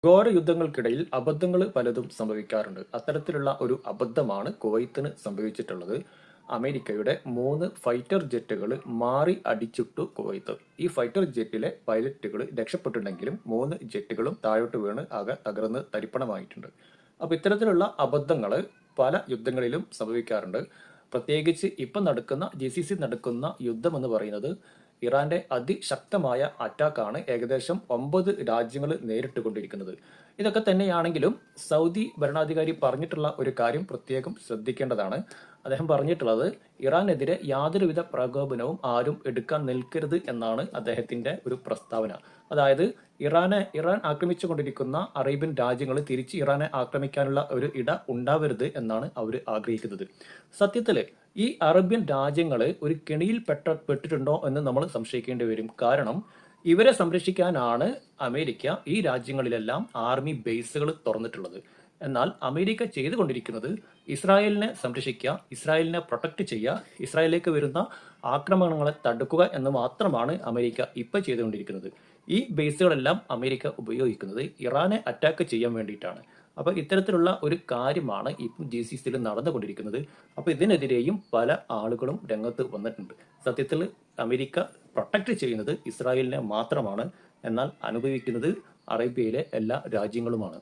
ഘോര യുദ്ധങ്ങൾക്കിടയിൽ അബദ്ധങ്ങൾ പലതും സംഭവിക്കാറുണ്ട്. അത്തരത്തിലുള്ള ഒരു അബദ്ധമാണ് കുവൈത്തിന് സംഭവിച്ചിട്ടുള്ളത്. അമേരിക്കയുടെ 3 ഫൈറ്റർ ജെറ്റുകൾ മാറി അടിച്ചിട്ടു കുവൈത്ത്. ഈ ഫൈറ്റർ ജെറ്റിലെ പൈലറ്റുകൾ രക്ഷപ്പെട്ടിട്ടുണ്ടെങ്കിലും 3 ജെറ്റുകളും താഴോട്ട് വീണ് ആകെ തകർന്ന് തരിപ്പണമായിട്ടുണ്ട്. അപ്പോൾ ഇത്തരത്തിലുള്ള അബദ്ധങ്ങൾ പല യുദ്ധങ്ങളിലും സംഭവിക്കാറുണ്ട്. പ്രത്യേകിച്ച് ഇപ്പം നടക്കുന്ന GCC നടക്കുന്ന യുദ്ധം എന്ന് പറയുന്നത് ഇറാന്റെ അതിശക്തമായ അറ്റാക്കാണ് ഏകദേശം 9 രാജ്യങ്ങൾ നേരിട്ട് കൊണ്ടിരിക്കുന്നത്. ഇതൊക്കെ തന്നെയാണെങ്കിലും സൗദി ഭരണാധികാരി പറഞ്ഞിട്ടുള്ള ഒരു കാര്യം പ്രത്യേകം ശ്രദ്ധിക്കേണ്ടതാണ്. അദ്ദേഹം പറഞ്ഞിട്ടുള്ളത് ഇറാനെതിരെ യാതൊരുവിധ പ്രകോപനവും ആരും എടുക്കാൻ നിൽക്കരുത് എന്നാണ് അദ്ദേഹത്തിന്റെ ഒരു പ്രസ്താവന. അതായത് ഇറാൻ ആക്രമിച്ചുകൊണ്ടിരിക്കുന്ന അറേബ്യൻ രാജ്യങ്ങൾ തിരിച്ച് ഇറാനെ ആക്രമിക്കാനുള്ള ഒരു ഇട ഉണ്ടാവരുത് എന്നാണ് അവർ ആഗ്രഹിക്കുന്നത്. സത്യത്തില് ഈ അറേബ്യൻ രാജ്യങ്ങൾ ഒരു കെണിയിൽ പെട്ടിട്ടുണ്ടോ എന്ന് നമ്മൾ സംശയിക്കേണ്ടി വരും. കാരണം ഇവരെ സംരക്ഷിക്കാനാണ് അമേരിക്ക ഈ രാജ്യങ്ങളിലെല്ലാം ആർമി ബേസുകൾ തുറന്നിട്ടുള്ളത്. എന്നാൽ അമേരിക്ക ചെയ്തുകൊണ്ടിരിക്കുന്നത് ഇസ്രായേലിനെ സംരക്ഷിക്കുക, ഇസ്രായേലിനെ പ്രൊട്ടക്ട് ചെയ്യുക, ഇസ്രായേലിലേക്ക് വരുന്ന ആക്രമണങ്ങളെ തടുക്കുക എന്ന് മാത്രമാണ് അമേരിക്ക ഇപ്പം ചെയ്തുകൊണ്ടിരിക്കുന്നത്. ഈ ബേസുകളെല്ലാം അമേരിക്ക ഉപയോഗിക്കുന്നത് ഇറാനെ അറ്റാക്ക് ചെയ്യാൻ വേണ്ടിയിട്ടാണ്. അപ്പോൾ ഇത്തരത്തിലുള്ള ഒരു കാര്യമാണ് ഇപ്പം GCCയിൽ നടന്നുകൊണ്ടിരിക്കുന്നത്. അപ്പോൾ ഇതിനെതിരെയും പല ആളുകളും രംഗത്ത് വന്നിട്ടുണ്ട്. സത്യത്തിൽ അമേരിക്ക പ്രൊട്ടക്ട് ചെയ്യുന്നത് ഇസ്രായേലിനെ മാത്രമാണ്, എന്നാൽ അനുഭവിക്കുന്നത് അറേബ്യയിലെ എല്ലാ രാജ്യങ്ങളുമാണ്.